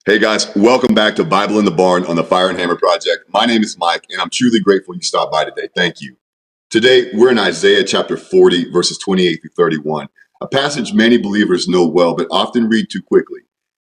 Hey guys, welcome back to Bible in the Barn on the Fire and Hammer Project. My name is Mike, and I'm truly grateful you stopped by today. Thank you. Today, we're in Isaiah chapter 40, verses 28 through 31, a passage many believers know well, but often read too quickly.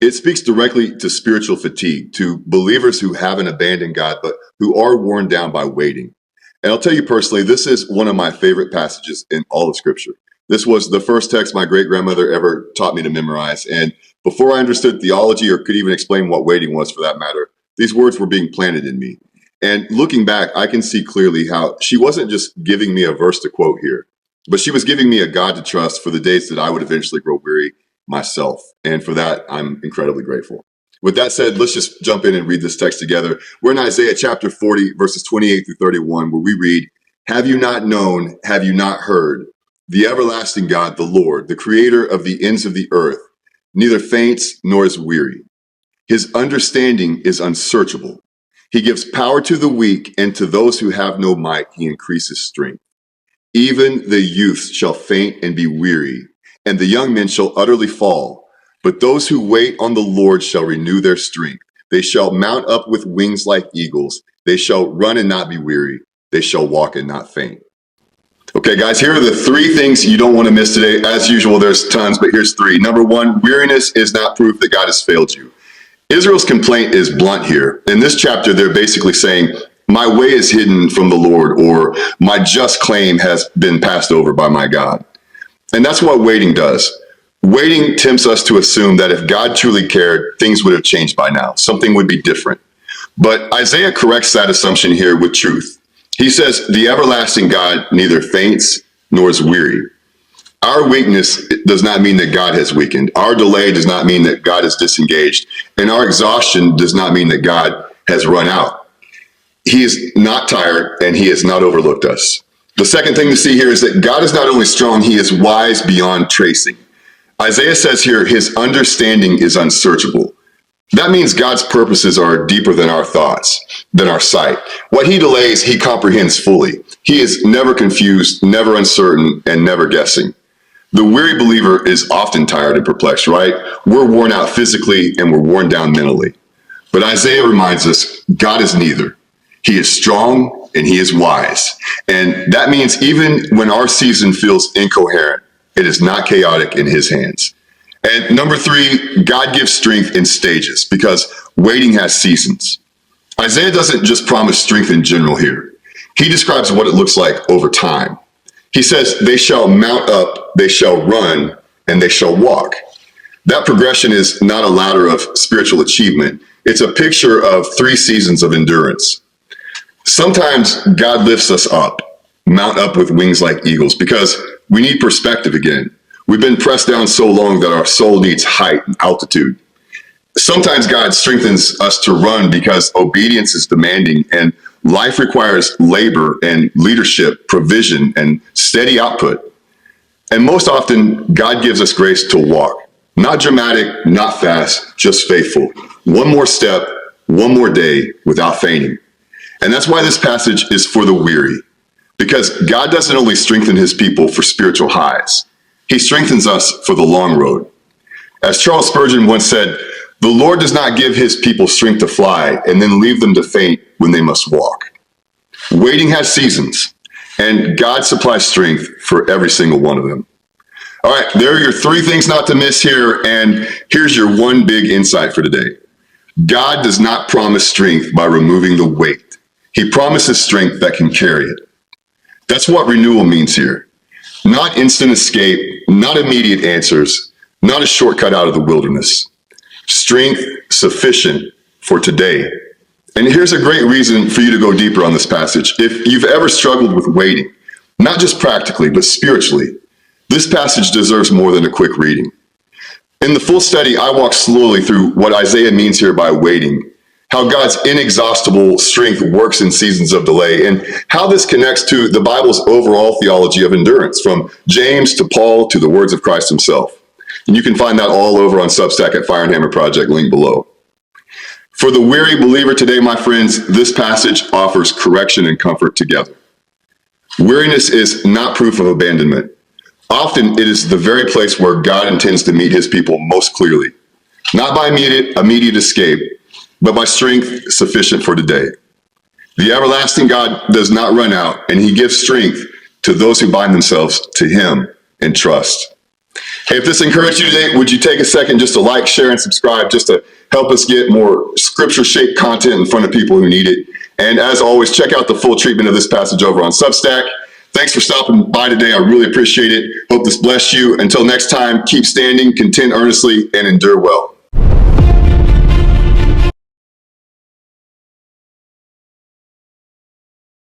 It speaks directly to spiritual fatigue, to believers who haven't abandoned God, but who are worn down by waiting. And I'll tell you personally, this is one of my favorite passages in all of Scripture. This was the first text my great-grandmother ever taught me to memorize, and before I understood theology or could even explain what waiting was for that matter, these words were being planted in me. And looking back, I can see clearly how she wasn't just giving me a verse to quote here, but she was giving me a God to trust for the days that I would eventually grow weary myself. And for that, I'm incredibly grateful. With that said, let's just jump in and read this text together. We're in Isaiah chapter 40, verses 28 through 31, where we read, "Have you not known, have you not heard? The everlasting God, the Lord, the creator of the ends of the earth, neither faints nor is weary. His understanding is unsearchable. He gives power to the weak, and to those who have no might, he increases strength. Even the youths shall faint and be weary, and the young men shall utterly fall. But those who wait on the Lord shall renew their strength. They shall mount up with wings like eagles. They shall run and not be weary. They shall walk and not faint." Okay, guys, here are the three things you don't want to miss today. As usual, there's tons, but here's three. Number one, weariness is not proof that God has failed you. Israel's complaint is blunt here. In this chapter, they're basically saying, my way is hidden from the Lord, or my just claim has been passed over by my God. And that's what waiting does. Waiting tempts us to assume that if God truly cared, things would have changed by now. Something would be different. But Isaiah corrects that assumption here with truth. He says, the everlasting God neither faints nor is weary. Our weakness does not mean that God has weakened. Our delay does not mean that God is disengaged. And our exhaustion does not mean that God has run out. He is not tired, and he has not overlooked us. The second thing to see here is that God is not only strong, he is wise beyond tracing. Isaiah says here, his understanding is unsearchable. That means God's purposes are deeper than our thoughts, than our sight. What he delays, he comprehends fully. He is never confused, never uncertain, and never guessing. The weary believer is often tired and perplexed, right? We're worn out physically and we're worn down mentally. But Isaiah reminds us, God is neither. He is strong and he is wise. And that means even when our season feels incoherent, it is not chaotic in his hands. And number three, God gives strength in stages because waiting has seasons. Isaiah doesn't just promise strength in general here. He describes what it looks like over time. He says, they shall mount up, they shall run, and they shall walk. That progression is not a ladder of spiritual achievement. It's a picture of 3 seasons of endurance. Sometimes God lifts us up, mount up with wings like eagles, because we need perspective again. We've been pressed down so long that our soul needs height and altitude. Sometimes God strengthens us to run because obedience is demanding and life requires labor and leadership, provision, and steady output. And most often, God gives us grace to walk. Not dramatic, not fast, just faithful. One more step, one more day without fainting. And that's why this passage is for the weary. Because God doesn't only strengthen his people for spiritual highs. He strengthens us for the long road. As Charles Spurgeon once said, the Lord does not give his people strength to fly and then leave them to faint when they must walk. Waiting has seasons, and God supplies strength for every single one of them. All right, there are your 3 things not to miss here, and here's your one big insight for today. God does not promise strength by removing the weight. He promises strength that can carry it. That's what renewal means here. Not instant escape, not immediate answers, not a shortcut out of the wilderness. Strength sufficient for today. And here's a great reason for you to go deeper on this passage. If you've ever struggled with waiting, not just practically, but spiritually, this passage deserves more than a quick reading. In the full study, I walk slowly through what Isaiah means here by waiting, how God's inexhaustible strength works in seasons of delay, and how this connects to the Bible's overall theology of endurance, from James to Paul to the words of Christ himself. And you can find that all over on Substack at Fire and Hammer Project, link below. For the weary believer today, my friends, this passage offers correction and comfort together. Weariness is not proof of abandonment. Often it is the very place where God intends to meet his people most clearly. not by immediate escape, but by strength sufficient for today. The everlasting God does not run out, and he gives strength to those who bind themselves to him in trust. Hey, if this encouraged you today, would you take a second just to like, share, and subscribe just to help us get more scripture-shaped content in front of people who need it? And as always, check out the full treatment of this passage over on Substack. Thanks for stopping by today. I really appreciate it. Hope this blessed you. Until next time, keep standing, contend earnestly, and endure well.